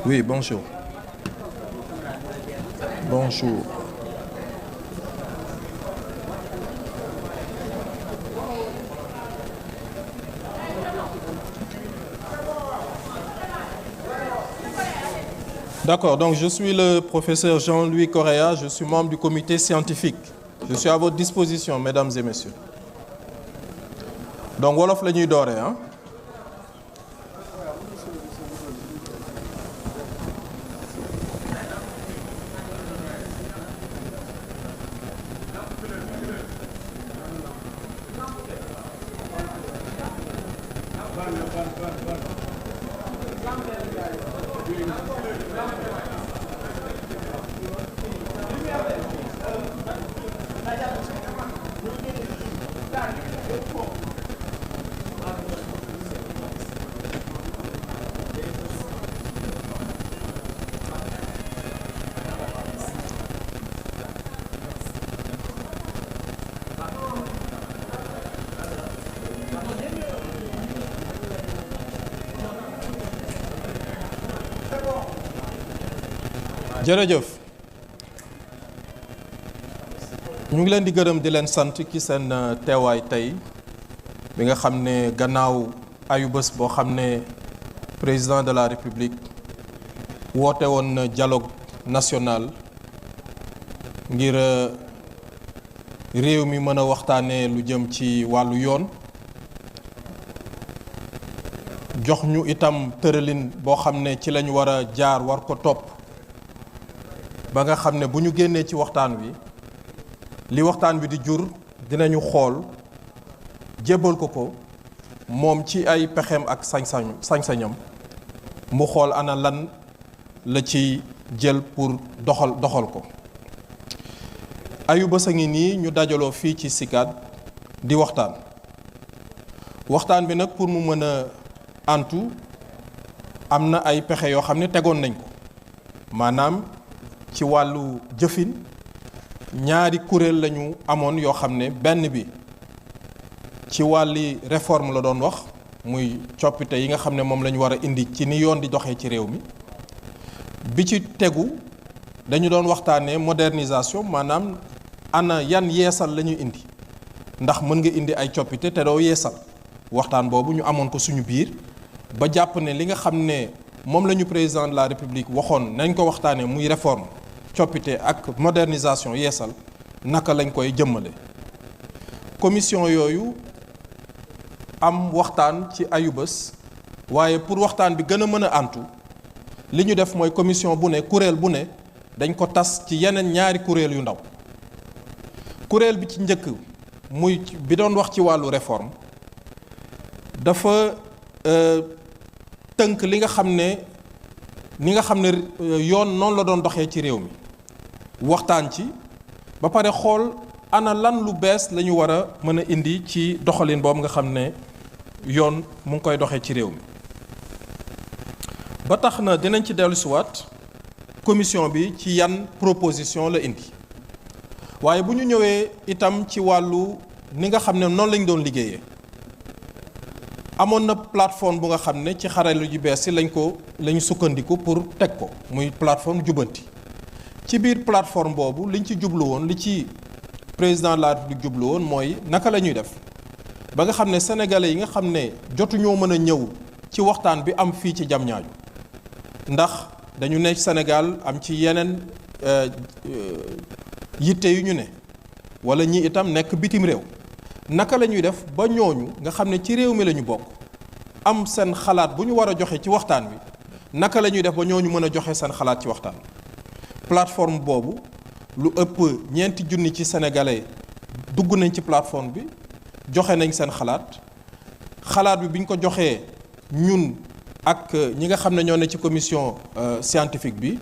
Oui, bonjour. Bonjour. D'accord, donc je suis le professeur Jean-Louis Correa, je suis membre du comité scientifique. Je suis à votre disposition, mesdames et messieurs. Donc wolof la ñuy dooree ah. jërëjëf ñu ngi leen di gërëm di leen sant ci seen teewaay tey bi nga xam ne gannaaw ayubés boo xam ne président de la république woote woon na dialogue national ngir réew mi mën a waxtaanee lu jëm ci wàllu yoon jox ñu itam tëralin boo xam ne ci lañu war a jaar war ko topp ba nga xam ne bu ñu génnee ci waxtaan wi li waxtaan wi di jur dinañu xool jébbal ko moom ci ay pexeem ak sañ-sañam mu xool ana lan la ci jël pour doxal ko ayubés a ngi nii ñu dajaloo fii ci CICAD di waxtaan bi nag pour mu mën a antu am na ay pexe yoo xam ne tegoon nañ ko maanaam ci wàllu jëfin ñaari kuréel lañu amoon yoo xam ne benn bi ci wàlli réforme la doon wax muy coppite yi nga xam ne moom la ñu war a indi ci ni yoon di doxee ci réew mi bi ci tegu dañu doon waxtaanee modernisation maanaam ana yan yeesal la ñuy indi ndax mën nga indi ay coppite te doo yeesal waxtaan boobu ñu amoon ko suñu biir ba jàpp ne li nga xam ne moom la ñu président de la république waxoon nañ ko waxtaanee muy réforme coppite ak modernisation yeesal naka lañ koy jëmmale commission yooyu am waxtaan ci ayubés waaye pour waxtaan bi gën a mën a antu li ñu def mooy commission bu ne kuréel bu ne dañ ko tas ci yeneen ñaari kuréel yu ndaw kuréel bi ci njëkk muy bi doon wax ci wàllu réforme dafa tënk li nga xam ne yoon noonu la doon doxee ci réew mi waxtaan ci ba pare xool ana lan lu bees la ñu war a mën a indi ci doxalin boobu nga xam ne yoon mu ngi koy doxee ci réew mi ba tax na dinañ ci dellusiwaat commission bi ci yan proposition la indi waaye bu ñu ñëwee itam ci wàllu ni nga xam ne noonu lañ doon liggéeyee amoon na plateforme bu nga xam ne ci xarala yu bees si lañu sukkandiku pour teg ko muy plateforme jubanti ci biir plateforme boobu liñ ci jublu woon li ci président de la république jublu woon mooy naka la ñuy def ba nga xam ne sénégalais yi nga xam ne jotuñoo mën a ñëw ci waxtaan bi am fii ci Diamniadio ndax dañu ne Sénégal am ci yeneen yitte yu ñu ne wala ñi itam nekk bitim réew naka la ñuy def ba ñooñu nga xam ne ci réew mi la ñu bokk am seen xalaat bu ñu war a joxe ci waxtaan wi naka la ñuy def ba ñooñu mën a joxe seen xalaat ci waxtaan plateforme boobu lu ëpp 4 junni ci sénégalais dugg nañ ci plateforme bi joxe nañ seen xalaat bi bi ñu ko joxee ñun ak ñi nga xam ne ñoo ne ci commission scientifique bi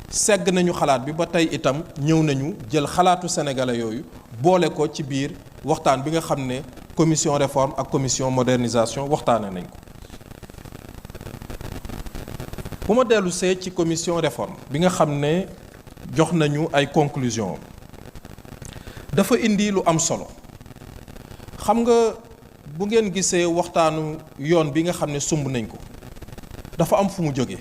segg nañu xalaat bi ba tey itam ñëw nañu jël xalaatu sénégalais yooyu boole ko ci biir waxtaan bi nga xam ne commission réforme ak commission modernisation waxtaane nañ ko bu ma dellu see ci commission réforme bi nga xam ne jox nañu ay conclusion dafa indi lu am solo xam nga bu ngeen gisee waxtaanu yoon bi nga xam ne sumb nañ ko dafa am fu mu jógee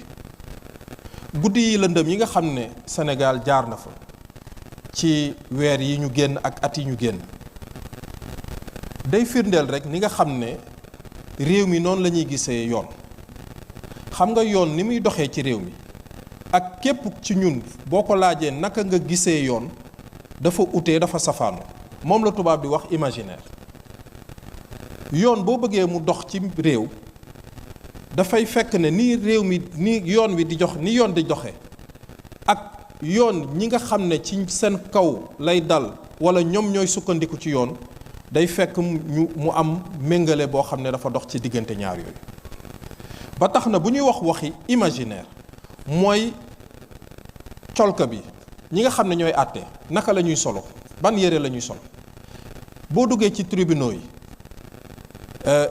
guddi yi lëndëm yi nga xam ne Sénégal jaar na fa ci weer yi ñu génn ak at yi ñu génn day firndeel rek ni nga xam ne réew mi noonu la ñuy gisee yoon. xam nga yoon ni muy doxee ci réew mi ak képp ci ñun boo ko laajee naka nga gisee yoon dafa utee dafa safaanu moom la tubaab di wax imaginaire. yoon boo bëggee mu dox ci réew dafay fekk ne ni réew mi ni yoon wi di jox ni yoon di doxee ak yoon ñi nga xam ne ci seen kaw lay dal wala ñoom ñooy sukkandiku ci yoon day fekk mu am méngale boo xam ne dafa dox ci diggante ñaar yooyu. ba tax na bu ñuy wax waxi imaginaire mooy colka bi ñi nga xam ne ñooy àtte naka la ñuy solo ban yére la ñuy solo boo duggee ci tribunaux yi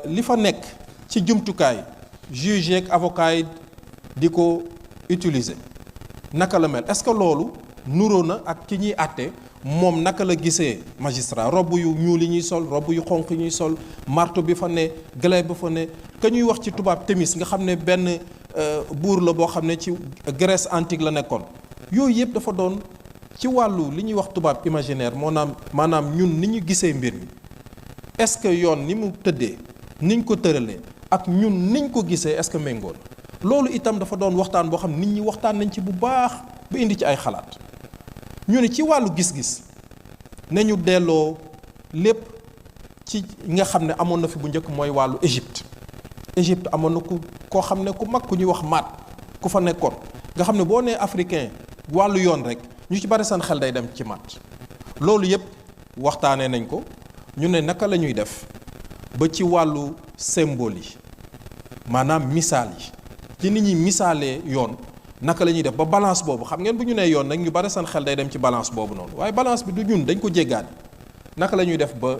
li fa nekk ci jumtukaay juge ak avocat yi di ko utiliser naka la mel est-ce que loolu nuroo na ak ki ñuy àtte moom naka la gisee magistrat robb yu ñuul yi ñuy sol robb yu xonq yi ñuy sol marteau bi fa ne glaive ba fa ne ka ñuy wax ci tubaab Thémis nga xam ne benn buur la boo xam ne ci Grèce antique la nekkoon yooyu yëpp dafa doon ci wàllu li ñuy wax tubaab imaginaire maanaam ñun ni ñu gisee mbir mi est-ce que yoon ni mu tëddee niñ ko tëralee ak ñun niñ ko gisee est-ce que méngoo na loolu itam dafa doon waxtaan boo xam nit ñi waxtaan nañ ci bu baax ba indi ci ay xalaat ñu ne ci wàllu gis-gis nañu delloo lépp ci nga xam ne amoon na fi bu njëkk mooy wàllu Égypte amoon na koo xam ne ku mag ku ñuy wax maat ku fa nekkoon nga xam ne boo nee africain wàllu yoon rek ñu ci bari seen xel day dem ci maat loolu yépp waxtaanee nañ ko ñu ne naka la ñuy def ba ci wàllu symbole yi maanaam misaal yi ci nit ñi misaalee yoon naka la ñuy def ba balance boobu xam ngeen bu ñu nee yoon nag ñu bari seen xel day dem ci balance boobu noonu waaye balance bi du ñun dañ ko jéggaani naka la ñuy def ba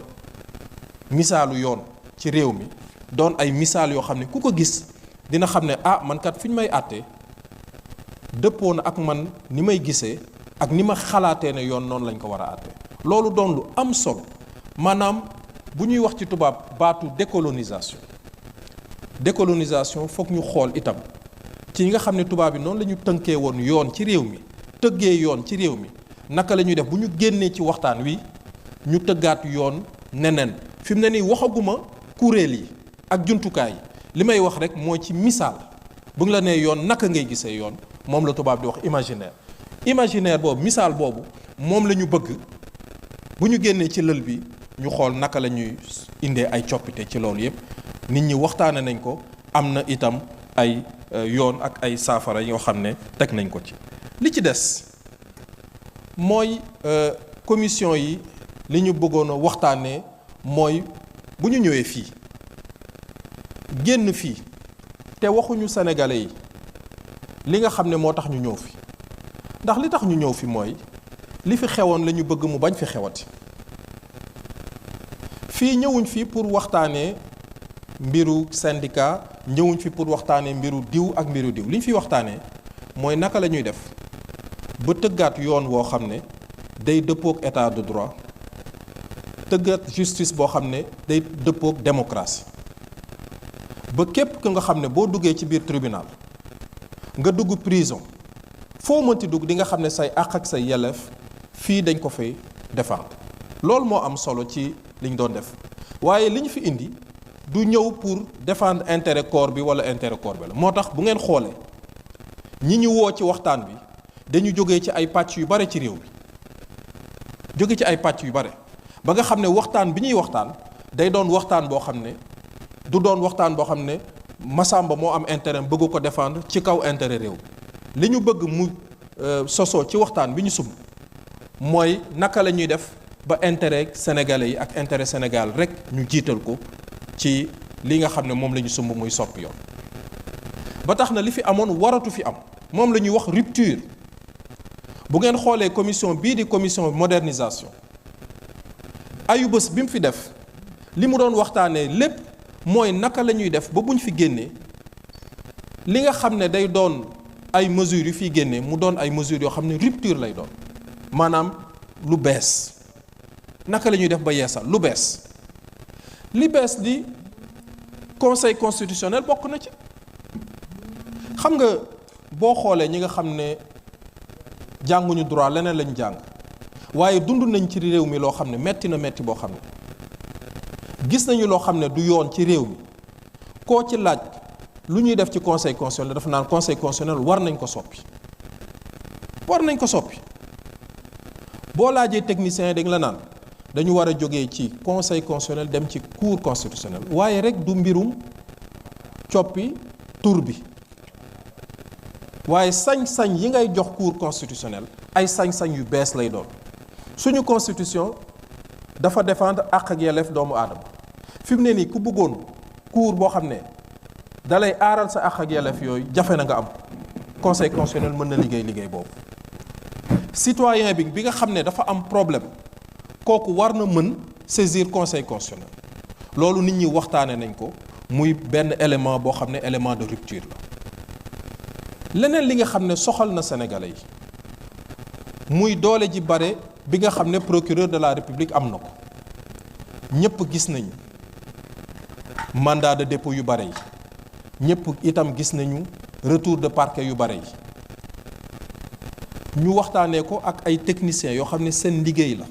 misaalu yoon ci réew mi doon ay misaal yoo xam ne ku ko gis dina xam ne man kat fi ñu may àttee dëppoo na ak man ni may gisee ak ni ma xalaatee ne yoon noonu lañ ko war a àttee loolu doon lu am solo maanaam bu ñuy wax ci tubaab baatu décolonisation foog ñu xool itam ci ñi nga xam ne tubaab yi noonu la ñu tënkee woon yoon ci réew mi tëggee yoon ci réew mi naka la ñuy def bu ñu génnee ci waxtaan wi ñu tëggaat yoon neneen fi mu ne nii waxaguma kuréel yi ak jumtukaay yi li may wax rek mooy ci misaal bu ñu la nee yoon naka ngay gisee yoon moom la tubaab di wax imaginaire boobu misaal boobu moom la ñu bëgg bu ñu génnee ci lël bi ñu xool naka la ñuy indee ay coppite ci loolu yépp nit ñi waxtaane nañ ko am na itam ay yoon ak ay saafara yoo xam ne teg nañ ko ci li ci des mooy commission yi li ñu bëggoon a waxtaanee mooy bu ñu ñëwee fii génn fii te waxuñu sénégalais yi li nga xam ne moo tax ñu ñëw fi ndax li tax ñu ñëw fi mooy li fi xewoon la ñu bëgg mu bañ fi xewati fii ñëwuñ fi pour waxtaanee mbiru syndicat ñëwuñ fi pour waxtaanee mbiru diw ak mbiru diw li ñu fi waxtaanee mooy naka la ñuy def ba tëggaat yoon woo xam ne day dëppook état de droit tëggaat justice boo xam ne day dëppook démocratie ba képp ku nga xam ne boo duggee ci biir tribunal nga dugg prison foo mënti dugg di nga xam ne say àq ak say yelleef fii dañ ko fay défendre loolu moo am solo ci li ñu doon def waaye li ñu fi indi du ñëw pour défendre intérêt corps bi wala intérêt corps bi la moo tax bu ngeen xoolee ñi ñu woo ci waxtaan bi dañu jógee ci ay pàcc yu bare ci réew bi jóge ci ay pàcc yu bare ba nga xam ne waxtaan bi ñuy waxtaan day doon waxtaan boo xam ne du doon waxtaan boo xam ne Masamba moo am intérêt bëgg ko défendre ci kaw intérêt réew bi li ñu bëgg mu sosoo ci waxtaan bi ñu sumb mooy naka la ñuy def ba intérêt sénégalais yi ak intérêt Sénégal rek ñu jiital ko ci li nga xam ne moom la ñu sumb muy soppi yoon ba tax na li fi amoon waratu fi am moom la ñuy wax rupture bu ngeen xoolee commission bii di commission modernisation ayu bés bi mu fi def li mu doon waxtaanee lépp mooy naka la ñuy def ba buñ fi génnee li nga xam ne day doon ay mesures yu fiy génnee mu doon ay mesures yoo xam ne rupture lay doon maanaam lu bees naka la ñuy def ba yeesal lu bees li bees di conseil constitutionnel bokk na ci xam nga boo xoolee ñi nga xam ne jànguñu droit leneen lañu jàng waaye dund nañ ci réew mi loo xam ne metti na metti boo xam ne gis nañu loo xam ne du yoon ci réew mi koo ci laaj lu ñuy def ci conseil constitutionnel dafa naan conseil constitutionnel war nañ ko soppi boo laajee technicien yi dañ la naan dañu war a jógee ci conseil constitutionnel dem ci cour constitutionnel waaye rek du mbirum coppi tur bi waaye sañ-sañ yi ngay jox cour constitutionnel ay sañ-sañ yu bees lay doon suñu constitution dafa défendre àq ak yelleef doomu aadama fi mu ne nii ku bëggoon cour boo xam ne dalay aaral sa àq ak yelleef yooyu jafe na nga am conseil constitutionnel mën na liggéey boobu citoyen bi nga xam ne dafa am problème kooku war na mën saisir conseil constitutionnel loolu nit ñi waxtaane nañ ko muy benn élément boo xam ne élément de rupture la leneen li nga xam ne soxal na sénégalais yi muy doole ji bare bi nga xam ne procureur de la république am na ko ñëpp gis nañu mandat de dépôt yu bare yi ñëpp itam gis nañu retour de parquet yu bare yi ñu waxtaanee ko ak ay techniciens yoo xam ne seen liggéey la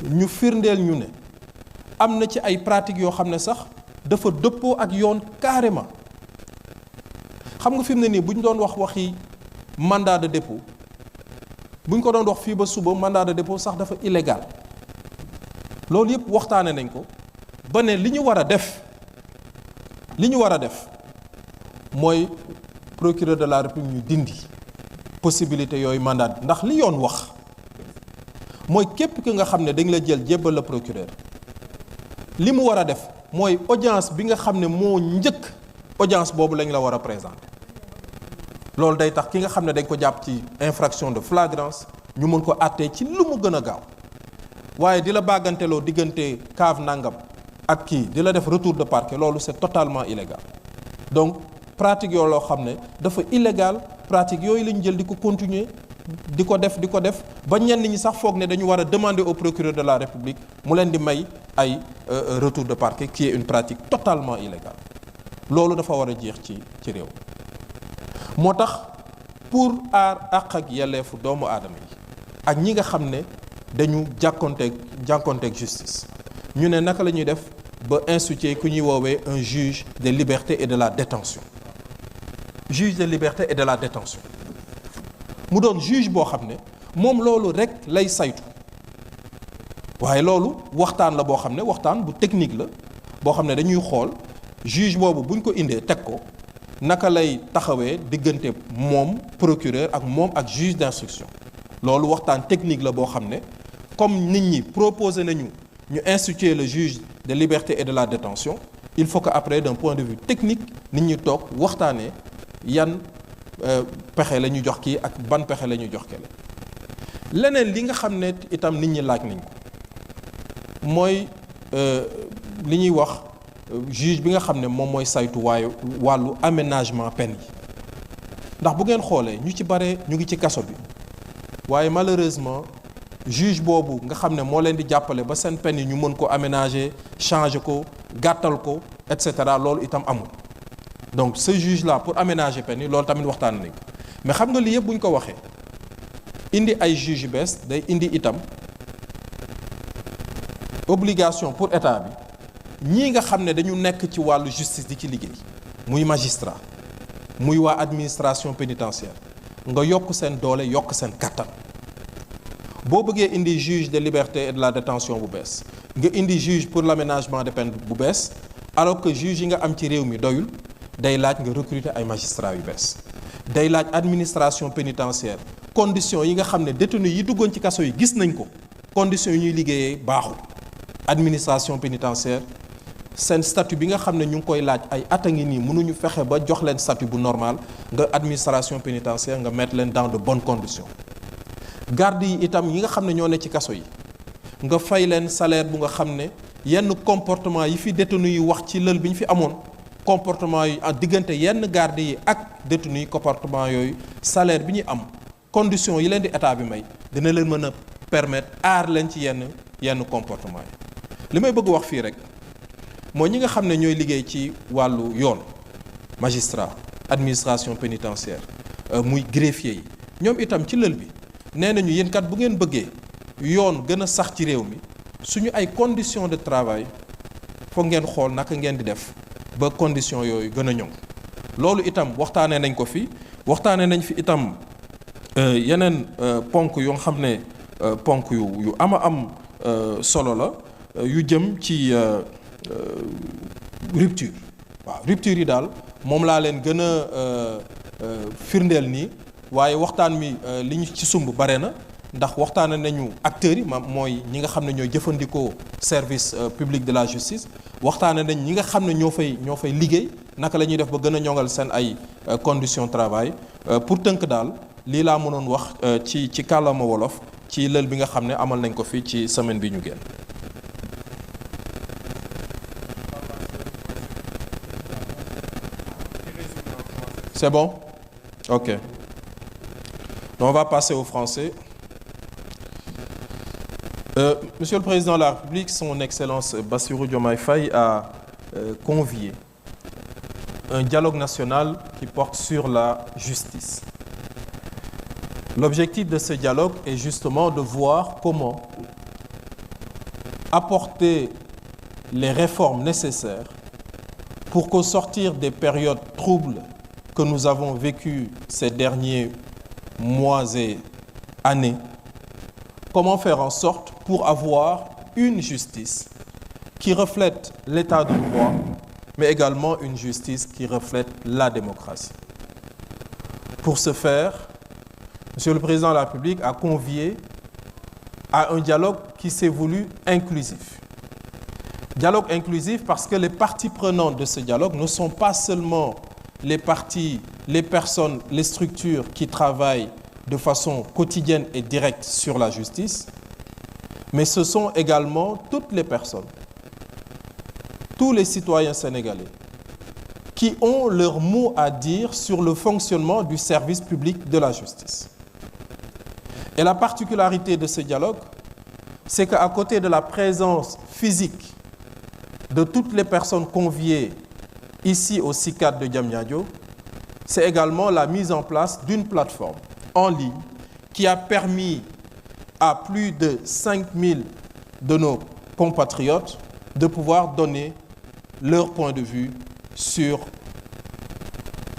ñu firndeel ñu ne am na ci ay pratiques yoo xam ne sax dafa dëppoo ak yoon carrément xam nga fi mu ne nii bu ñu doon wax waxi mandat de dépôt bu ñu ko doon wax fii ba suba mandat de dépôt sax dafa illégal loolu yëpp waxtaane nañ ko ba ne li ñu war a def mooy procureur de la république ñu dindi possibilité yooyu mandat ndax li yoon wax mooy képp ki nga xam ne dañ la jël jébbal la procureur li mu war a def mooy audience bi nga xam ne moo njëkk audience boobu lañ la war a présenter loolu day tax ki nga xam ne dañ ko jàpp ci infraction de flagrance ñu mën ko àttee ci lu mu gën a gaaw waaye di la bàgganteloo diggante cave nangam ak kii di la def retour de parquet loolu c'est totalement illégal donc pratique yoo loo xam ne dafa illégal pratique yooyu la ñu jël di ko continuer di ko def ba ñenn ñi sax foog ne dañu war a demander au procureur de la république mu leen di may ay retour de parquet qui est une pratique totalement illégale loolu dafa war a jeex ci réew moo tax pour aar àq ak yelleefu doomu aadama yi ak ñi nga xam ne dañu jànkonteeg justice ñu ne naka la ñuy def ba instituer ku ñuy woowee un juge des libertés et de la détention juge des libertés et de la détention mu doon juge boo xam ne moom loolu rek lay saytu waaye loolu waxtaan la boo xam ne waxtaan bu technique la boo xam ne dañuy xool juge boobu buñ ko indee teg ko naka lay taxawee diggante moom procureur ak moom ak juge d'instruction loolu waxtaan technique la boo xam ne comme nit ñi proposé nañu ñu instituer le juge de liberté et de la détention il faut que après d'un point de vue technique nit ñi toog waxtaanee yan pexe la ñu jox kii ak ban pexe la ñu jox kele leneen li nga xam ne itam nit ñi laaj nañ ko mooy li ñuy wax juge bi nga xam ne moom mooy saytu wàllu aménagement peine yi ndax bu ngeen xoolee ñu ci bare ñu ngi ci kaso bi waaye malheureusement juge boobu nga xam ne moo leen di jàppale ba seen peine yi ñu mën ko aménager changer ko gàttal ko et cetera loolu itam amul donc ce juge là pour aménager peine yi loolu tamit waxtaan nañ ko mais xam nga lii yëpp bu ñu ko waxee indi ay juge yu bees day indi itam obligation pour état bi ñii nga xam ne dañu nekk ci wàllu justice di ci liggéey muy magistrat muy waa administration pénitentiaire nga yokk seen doole yokk seen kàttan boo bëggee indi juge de liberté et de la détention bu bees nga indi juge pour l'aménagement de peine bu bees alors que juge yi nga am ci réew mi doyul day laaj nga recruter ay magistrats yu bees day laaj administration pénitentiaire conditions yi nga xam ne détenus yi duggoon ci kaso yi gis nañ ko conditions yi ñuy liggéeyee baaxul administration pénitentiaire seen statut bi nga xam ne ñu ngi koy laaj ay at a ngi nii mënuñu fexe ba jox leen statut bu normal nga administration pénitentiaire nga mettre leen dans de bonnes conditions garde yi itam yi nga xam ne ñoo ne ci kaso yi nga fay leen salaire bu nga xam ne yenn comportement yi fi détenus yi wax ci lël bi ñu fi amoon comportement yi diggante yenn garde yi ak détenus yi comportement yooyu salaire bi ñu am conditions yi leen di état bi may dina leen mën a permettre aar leen ci yenn comportement yi li may bëgg wax fii rek mooy ñi nga xam ne ñooy liggéey ci wàllu yoon magistrat administration pénitentiaire muy greffier yi ñoom itam ci lël bi nee nañu yéen kat bu ngeen bëggee yoon gën a sax ci réew mi suñu ay conditions de travail foog ngeen xool naka ngeen di def ba conditions yooyu gën a ñoŋ loolu itam waxtaanee nañ ko fi waxtaanee nañ fi itam yeneen ponk yoo xam ne ponk yu am solo la yu jëm ci rupture waaw rupture yi daal moom laa leen gën a firndeel nii waaye waxtaan mi li ñu ci sumb bare na ndax waxtaane nañu acteurs yi mooy ñi nga xam ne ñooy jëfandikoo service public de la justice waxtaane nañ ñi nga xam ne ñoo fay liggéey naka la ñuy def ba gën a ñoŋal seen ay conditions de travail pour tënk daal lii laa mënoon wax ci kàllaama wolof ci lël bi nga xam ne amal nañ ko fii ci semaine bi ñu génn. C'est bon? Ok. Donc on va passer au français. Monsieur le Président de la République, Son Excellence Bassirou Diomaye Faye a convié un dialogue national qui porte sur la justice. L'objectif de ce dialogue est justement de voir comment apporter les réformes nécessaires pour qu'au sortir des périodes troubles que nous avons vécues ces derniers mois et années, comment faire en sorte pour avoir une justice qui reflète l'état de droit, mais également une justice qui reflète la démocratie. Pour ce faire, Monsieur le Président de la République a convié à un dialogue qui s'est voulu inclusif. Dialogue inclusif parce que les parties prenantes de ce dialogue ne sont pas seulement les parties, les personnes, les structures qui travaillent de façon quotidienne et directe sur la justice, mais ce sont également toutes les personnes, tous les citoyens sénégalais qui ont leur mot à dire sur le fonctionnement du service public de la justice. Et la particularité de ce dialogue, c'est qu'à côté de la présence physique de toutes les personnes conviées ici au CICAD de Diamniadio, c'est également la mise en place d'une plateforme en ligne qui a permis à plus de 5000 de nos compatriotes de pouvoir donner leur point de vue sur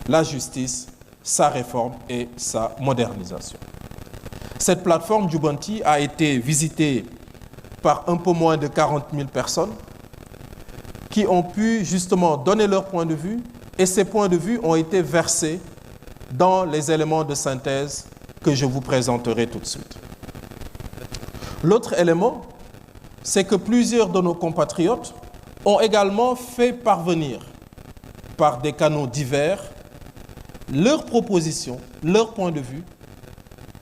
la justice, sa réforme et sa modernisation. Cette plateforme Jubanti a été visitée par un peu moins de 40 000 personnes qui ont pu justement donner leur point de vue et ces points de vue ont été versés dans les éléments de synthèse que je vous présenterai tout de suite. L'autre élément, c'est que plusieurs de nos compatriotes ont également fait parvenir par des canaux divers leurs propositions, leurs points de vue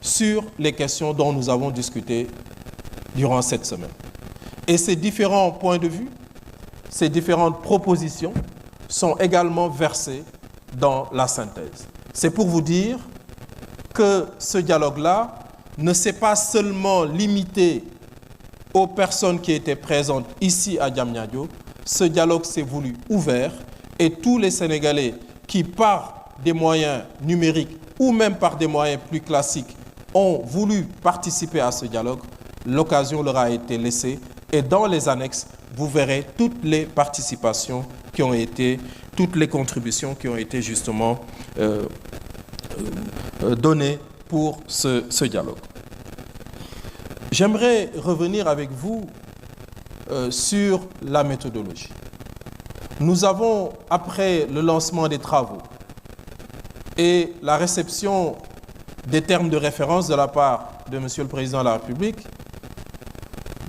sur les questions dont nous avons discuté durant cette semaine. Et ces différents points de vue, ces différentes propositions sont également versées dans la synthèse. C'est pour vous dire que ce dialogue-là ne s'est pas seulement limité aux personnes qui étaient présentes ici à Diamniadio. Ce dialogue s'est voulu ouvert et tous les Sénégalais qui, par des moyens numériques ou même par des moyens plus classiques, ont voulu participer à ce dialogue, l'occasion leur a été laissée et dans les annexes, vous verrez toutes les participations qui ont été, toutes les contributions qui ont été justement données pour ce dialogue. J'aimerais revenir avec vous sur la méthodologie. Nous avons, après le lancement des travaux et la réception des termes de référence de la part de Monsieur le Président de la République,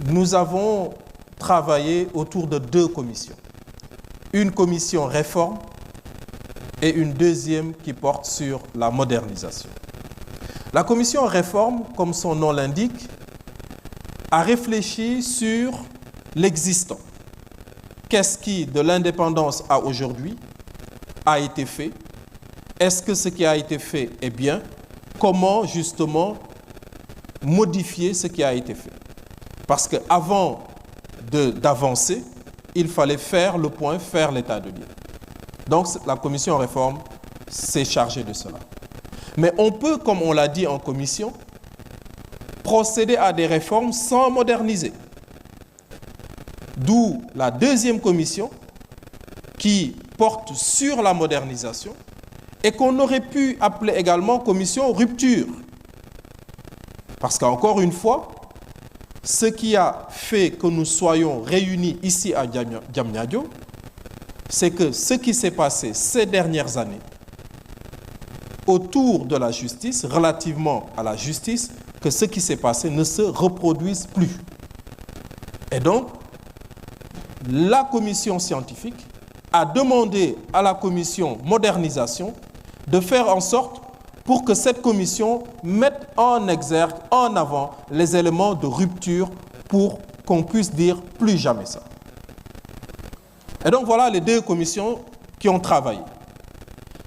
nous avons travaillé autour de deux commissions. Une commission réforme et une deuxième qui porte sur la modernisation. La commission réforme, comme son nom l'indique, a réfléchi sur l'existant. Qu'est-ce qui, de l'indépendance à aujourd'hui, a été fait? Est-ce que ce qui a été fait est bien? Comment, justement, modifier ce qui a été fait? Parce qu'avant d'avancer, il fallait faire le point, faire l'état de lieu. Donc, la commission réforme s'est chargé de cela. Mais on peut, comme on l'a dit en commission, procéder à des réformes sans moderniser. D'où la deuxième commission qui porte sur la modernisation et qu'on aurait pu appeler également commission rupture. Parce qu'encore une fois, ce qui a fait que nous soyons réunis ici à Diamniadio, c'est que ce qui s'est passé ces dernières années autour de la justice, relativement à la justice, que ce qui s'est passé ne se reproduise plus. Et donc, la commission scientifique a demandé à la commission modernisation de faire en sorte pour que cette commission mette en exergue, en avant, les éléments de rupture pour qu'on puisse dire plus jamais ça. Et donc voilà les deux commissions qui ont travaillé.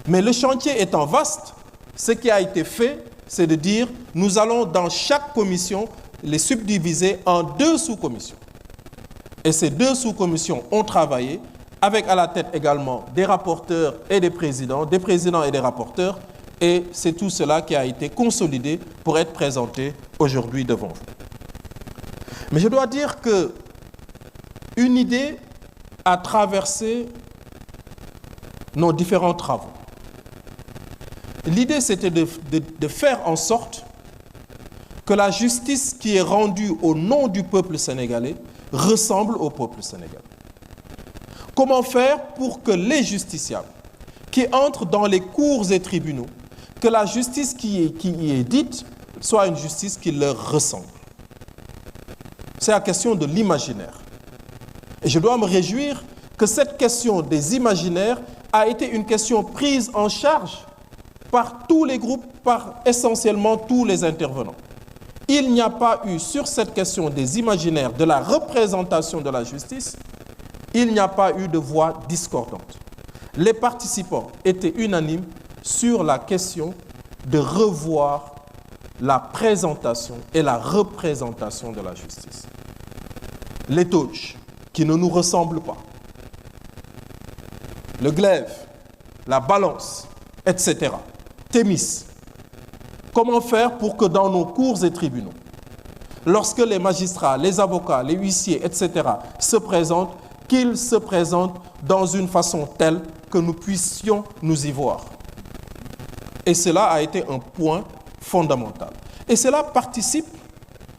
Mais le chantier étant vaste, ce qui a été fait, c'est de dire nous allons dans chaque commission les subdiviser en 2 sous-commissions. Et ces 2 sous-commissions ont travaillé avec à la tête également des rapporteurs et des présidents et des rapporteurs. Et c'est tout cela qui a été consolidé pour être présenté aujourd'hui devant vous. Mais je dois dire qu'une idée a traversé nos différents travaux. L'idée, c'était de faire en sorte que la justice qui est rendue au nom du peuple sénégalais ressemble au peuple sénégalais. Comment faire pour que les justiciables qui entrent dans les cours et tribunaux, que la justice qui y est dite soit une justice qui leur ressemble? C'est la question de l'imaginaire. Et je dois me réjouir que cette question des imaginaires a été une question prise en charge par tous les groupes, par essentiellement tous les intervenants. Il n'y a pas eu sur cette question des imaginaires, de la représentation de la justice, il n'y a pas eu de voix discordantes. Les participants étaient unanimes sur la question de revoir la présentation et la représentation de la justice. Les touches qui ne nous ressemblent pas, le glaive, la balance, etc. Thémis. Comment faire pour que dans nos cours et tribunaux, lorsque les magistrats, les avocats, les huissiers, etc. se présentent, qu'ils se présentent dans une façon telle que nous puissions nous y voir. Et cela a été un point fondamental. Et cela participe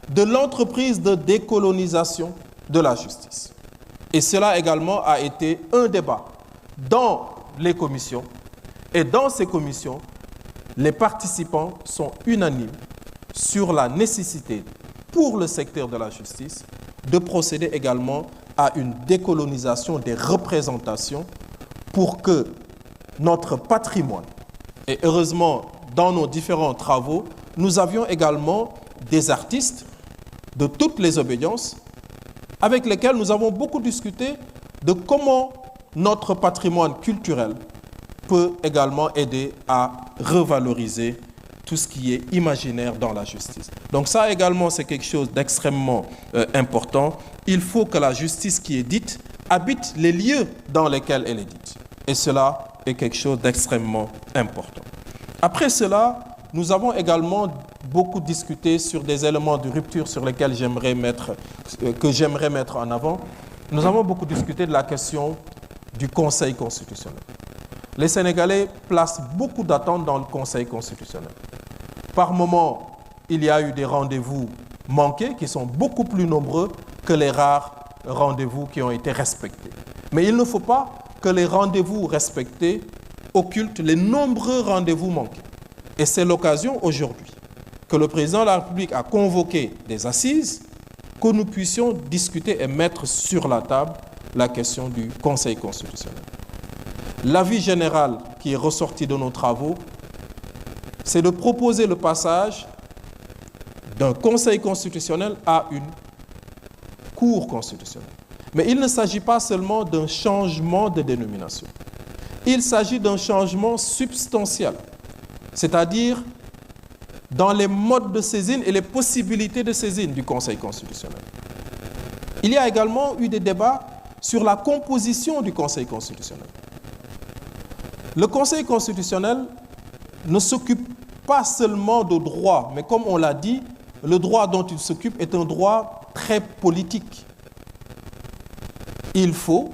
de l'entreprise de décolonisation de la justice. Et cela également a été un débat dans les commissions. Et dans ces commissions, les participants sont unanimes sur la nécessité pour le secteur de la justice de procéder également à une décolonisation des représentations pour que notre patrimoine, et heureusement dans nos différents travaux, nous avions également des artistes de toutes les obédiences avec lesquels nous avons beaucoup discuté de comment notre patrimoine culturel peut également aider à revaloriser tout ce qui est imaginaire dans la justice. Donc ça également, c'est quelque chose d'extrêmement important. Il faut que la justice qui est dite habite les lieux dans lesquels elle est dite. Et cela est quelque chose d'extrêmement important. Après cela, nous avons également beaucoup discuté sur des éléments de rupture sur lesquels j'aimerais mettre en avant. Nous avons beaucoup discuté de la question du Conseil constitutionnel. Les Sénégalais placent beaucoup d'attentes dans le Conseil constitutionnel. Par moments, il y a eu des rendez-vous manqués qui sont beaucoup plus nombreux que les rares rendez-vous qui ont été respectés. Mais il ne faut pas que les rendez-vous respectés occultent les nombreux rendez-vous manqués. Et c'est l'occasion aujourd'hui que le président de la République a convoqué des assises, que nous puissions discuter et mettre sur la table la question du Conseil constitutionnel. L'avis général qui est ressorti de nos travaux, c'est de proposer le passage d'un Conseil constitutionnel à une Cour constitutionnelle. Mais il ne s'agit pas seulement d'un changement de dénomination. Il s'agit d'un changement substantiel, c'est-à-dire dans les modes de saisine et les possibilités de saisine du Conseil constitutionnel. Il y a également eu des débats sur la composition du Conseil constitutionnel. Le Conseil constitutionnel ne s'occupe pas seulement de droit, mais comme on l'a dit, le droit dont il s'occupe est un droit très politique. Il faut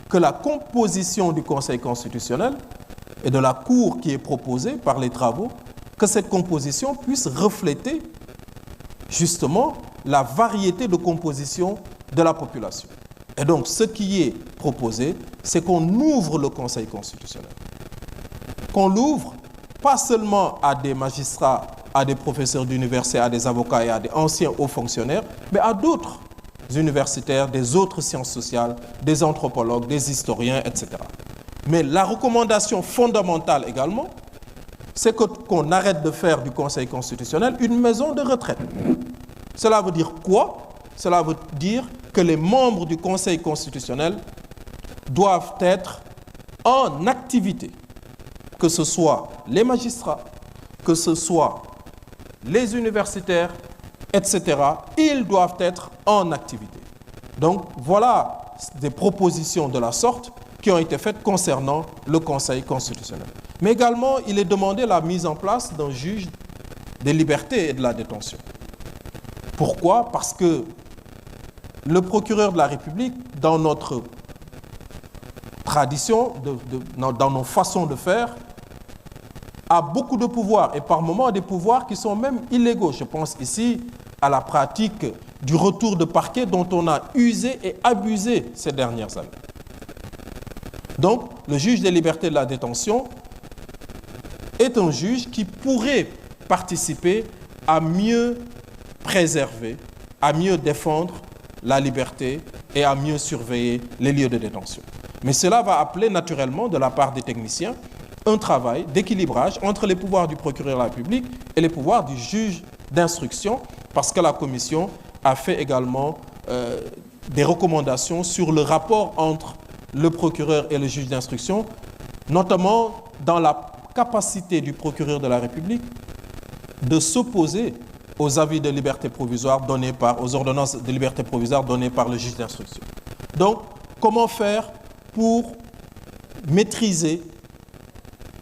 que la composition du Conseil constitutionnel et de la Cour qui est proposée par les travaux, que cette composition puisse refléter justement la variété de composition de la population. Et donc, ce qui est proposé, c'est qu'on ouvre le Conseil constitutionnel. Qu'on l'ouvre pas seulement à des magistrats, à des professeurs d'université, à des avocats et à des anciens hauts fonctionnaires, mais à d'autres universitaires, des autres sciences sociales, des anthropologues, des historiens, etc. Mais la recommandation fondamentale également, c'est qu'on arrête de faire du Conseil constitutionnel une maison de retraite. Cela veut dire quoi? Cela veut dire que les membres du Conseil constitutionnel doivent être en activité, que ce soit les magistrats, que ce soit les universitaires, etc. Ils doivent être en activité. Donc voilà des propositions de la sorte qui ont été faites concernant le Conseil constitutionnel. Mais également, il est demandé la mise en place d'un juge des libertés et de la détention. Pourquoi? Parce que le procureur de la République, dans notre tradition, dans nos façons de faire, a beaucoup de pouvoirs, et par moments des pouvoirs qui sont même illégaux. Je pense ici à la pratique du retour de parquet dont on a usé et abusé ces dernières années. Donc, le juge des libertés de la détention est un juge qui pourrait participer à mieux préserver, à mieux défendre la liberté et à mieux surveiller les lieux de détention. Mais cela va appeler naturellement, de la part des techniciens, un travail d'équilibrage entre les pouvoirs du procureur de la République et les pouvoirs du juge d'instruction, parce que la Commission a fait également des recommandations sur le rapport entre le procureur et le juge d'instruction, notamment dans la capacité du procureur de la République de s'opposer aux avis de liberté provisoire donnés aux ordonnances de liberté provisoire données par le juge d'instruction. Donc, comment faire pour maîtriser,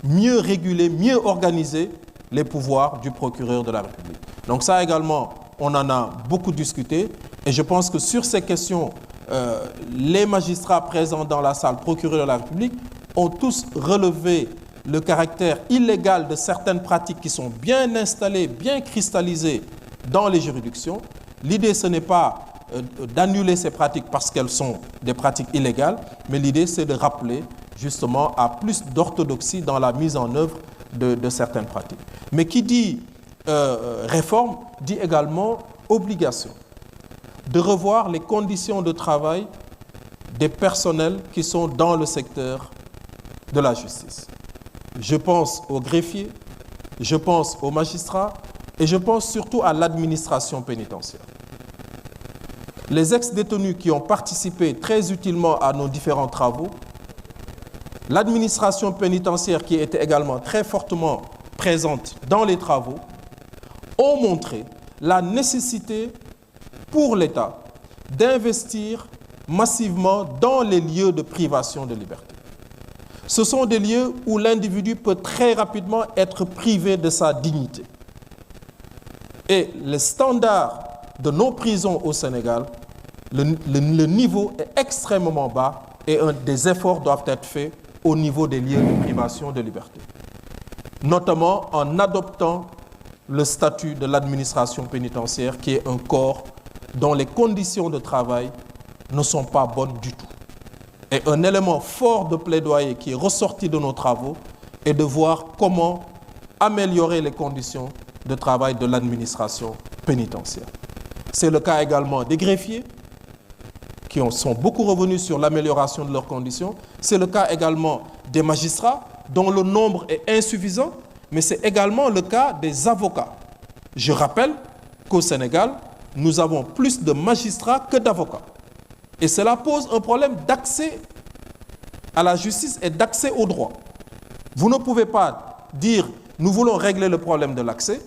mieux réguler, mieux organiser les pouvoirs du procureur de la République? Donc ça également, on en a beaucoup discuté, et je pense que sur ces questions, les magistrats présents dans la salle, procureur de la République, ont tous relevé le caractère illégal de certaines pratiques qui sont bien installées, bien cristallisées dans les juridictions. L'idée, ce n'est pas d'annuler ces pratiques parce qu'elles sont des pratiques illégales, mais l'idée, c'est de rappeler justement à plus d'orthodoxie dans la mise en œuvre de certaines pratiques. Mais qui dit réforme, dit également obligation de revoir les conditions de travail des personnels qui sont dans le secteur de la justice. Je pense aux greffiers, je pense aux magistrats et je pense surtout à l'administration pénitentiaire. Les ex-détenus qui ont participé très utilement à nos différents travaux, l'administration pénitentiaire qui était également très fortement présente dans les travaux, ont montré la nécessité pour l'État d'investir massivement dans les lieux de privation de liberté. Ce sont des lieux où l'individu peut très rapidement être privé de sa dignité. Et les standards de nos prisons au Sénégal, le niveau est extrêmement bas et des efforts doivent être faits au niveau des lieux de privation de liberté, notamment en adoptant le statut de l'administration pénitentiaire, qui est un corps dont les conditions de travail ne sont pas bonnes du tout. Et un élément fort de plaidoyer qui est ressorti de nos travaux est de voir comment améliorer les conditions de travail de l'administration pénitentiaire. C'est le cas également des greffiers, qui sont beaucoup revenus sur l'amélioration de leurs conditions. C'est le cas également des magistrats, dont le nombre est insuffisant, mais c'est également le cas des avocats. Je rappelle qu'au Sénégal, nous avons plus de magistrats que d'avocats. Et cela pose un problème d'accès à la justice et d'accès au droit. Vous ne pouvez pas dire « nous voulons régler le problème de l'accès »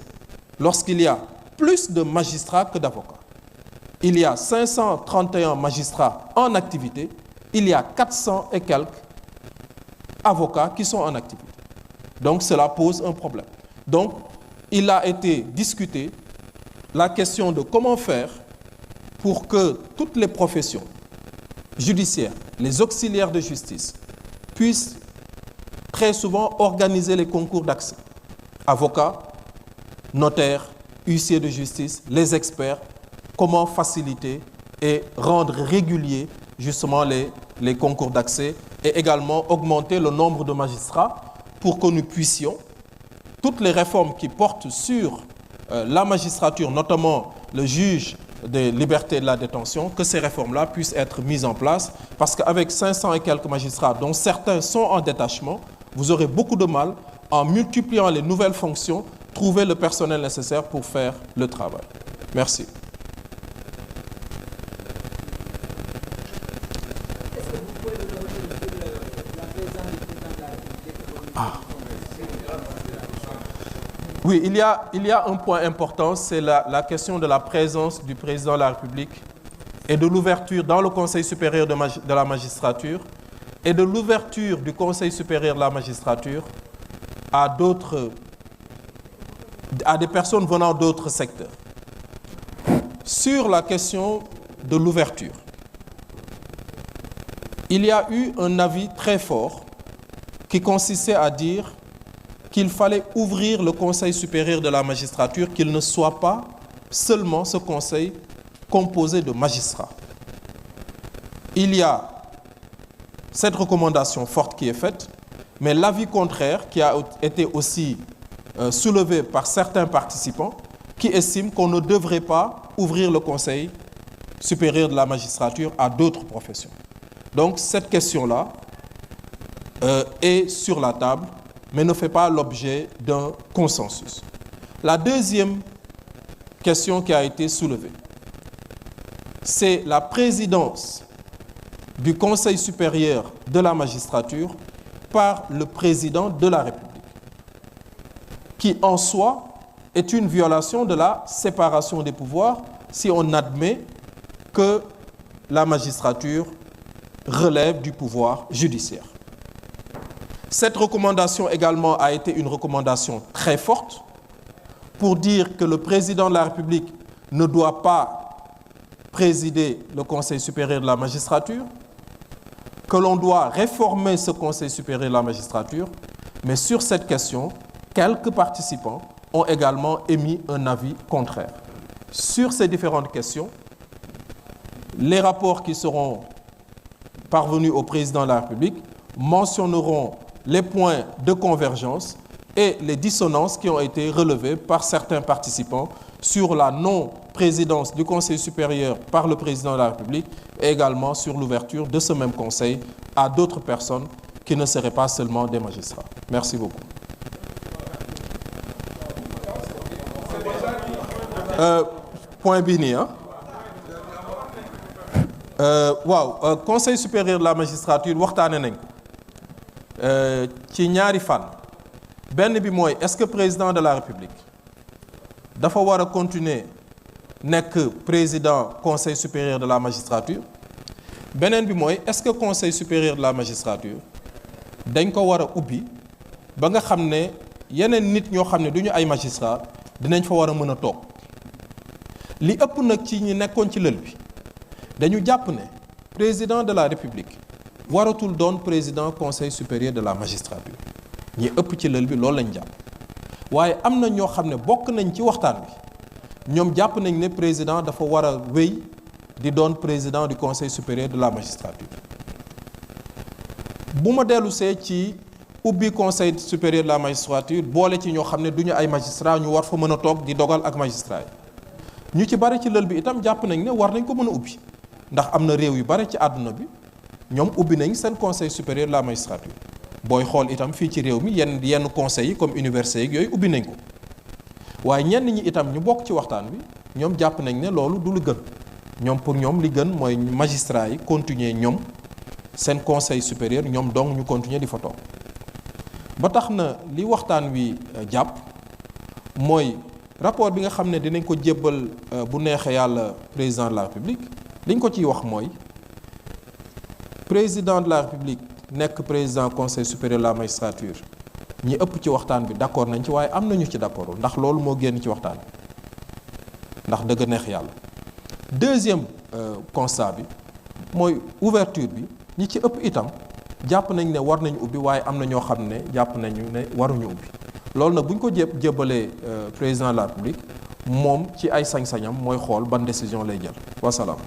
lorsqu'il y a plus de magistrats que d'avocats. Il y a 531 magistrats en activité, il y a 400 et quelques avocats qui sont en activité. Donc cela pose un problème. Donc il a été discuté la question de comment faire pour que toutes les professions judiciaires, les auxiliaires de justice, puissent très souvent organiser les concours d'accès. Avocats, notaires, huissiers de justice, les experts, comment faciliter et rendre réguliers justement les concours d'accès et également augmenter le nombre de magistrats pour que nous puissions, toutes les réformes qui portent sur la magistrature, notamment le juge des libertés et de la détention, que ces réformes-là puissent être mises en place, parce qu'avec 500 et quelques magistrats, dont certains sont en détachement, vous aurez beaucoup de mal, en multipliant les nouvelles fonctions, trouver le personnel nécessaire pour faire le travail. Merci. Oui, il y a un point important, c'est la question de la présence du président de la République et de l'ouverture dans le Conseil supérieur de la magistrature et de l'ouverture du Conseil supérieur de la magistrature à des personnes venant d'autres secteurs. Sur la question de l'ouverture, il y a eu un avis très fort qui consistait à dire qu'il fallait ouvrir le Conseil supérieur de la magistrature, qu'il ne soit pas seulement ce conseil composé de magistrats. Il y a cette recommandation forte qui est faite, mais l'avis contraire qui a été aussi soulevé par certains participants qui estiment qu'on ne devrait pas ouvrir le Conseil supérieur de la magistrature à d'autres professions. Donc cette question-là est sur la table, mais ne fait pas l'objet d'un consensus. La deuxième question qui a été soulevée, c'est la présidence du Conseil supérieur de la magistrature par le président de la République, qui en soi est une violation de la séparation des pouvoirs si on admet que la magistrature relève du pouvoir judiciaire. Cette recommandation également a été une recommandation très forte pour dire que le président de la République ne doit pas présider le Conseil supérieur de la magistrature, que l'on doit réformer ce Conseil supérieur de la magistrature, mais sur cette question, quelques participants ont également émis un avis contraire. Sur ces différentes questions, les rapports qui seront parvenus au président de la République mentionneront les points de convergence et les dissonances qui ont été relevées par certains participants sur la non-présidence du Conseil supérieur par le président de la République et également sur l'ouverture de ce même Conseil à d'autres personnes qui ne seraient pas seulement des magistrats. Merci beaucoup. Point bini, hein? Waaw, Conseil supérieur de la magistrature waxtaane nañ ko ci ñaari fànn benn bi mooy est-ce que président de la République dafa war a continuer nekk président Conseil supérieur de la magistrature beneen bi mooy est-ce que Conseil supérieur de la magistrature dañ ko war a ubbi ba nga xam ne yeneen nit ñoo xam ne du ñu ay magistrat dinañ fa war a mën a toog li ëpp nag ci ñi nekkoon ci lël bi dañu jàpp ne président de la République waratul doon président Conseil supérieur de la magistrature ñi ëpp ci lël bi loolu lañ jàpp waaye am na ñoo xam ne bokk nañ ci waxtaan bi ñoom jàpp nañ ne président dafa war a wéy di doon président du Conseil supérieur de la magistrature bu ma dellusee ci ubbi Conseil supérieur de la magistrature boole ci ñoo xam ne du ñu ay magistrat ñu war fa mën a toog di dogal ak magistrat yi ñu ci bari ci lël bi itam jàpp nañ ne war nañ ko mën a ubbi ndax am na réew yu bari ci àdduna bi ñoom ubbi nañ seen Conseil supérieur de la magistrature booy xool itam fii ci réew mi yenn conseils yi comme université yi yooyu ubbi nañ ko waaye ñenn ñi itam ñu bokk ci waxtaan bi ñoom jàpp nañ ne loolu du lu gën ñoom pour ñoom li gën mooy magistrat yi continuer ñoom seen Conseil supérieur ñoom donc ñu continuer di fa toog ba tax na li waxtaan wi jàpp mooy rapport bi nga xam ne dinañ ko jébbal bu neexee yàlla président de la République liñ ko ciy wax mooy président de la République nekk président conseil supérieur de la magistrature ñi ëpp ci waxtaan bi d'accord nañ ci waaye am nañu ci d'accordul ndax loolu moo génn ci waxtaan bi ndax dëgg neex yàlla. deuxième constat bi mooy ouverture bi ñi ci ëpp itam jàpp nañ ne war nañu ubbi waaye am na ñoo xam ne jàpp nañu ne waruñu ubbi loolu nag bu ñu ko jébbalee président de la République moom ci ay sañ-sañam mooy xool ban décision lay jël wasalaam.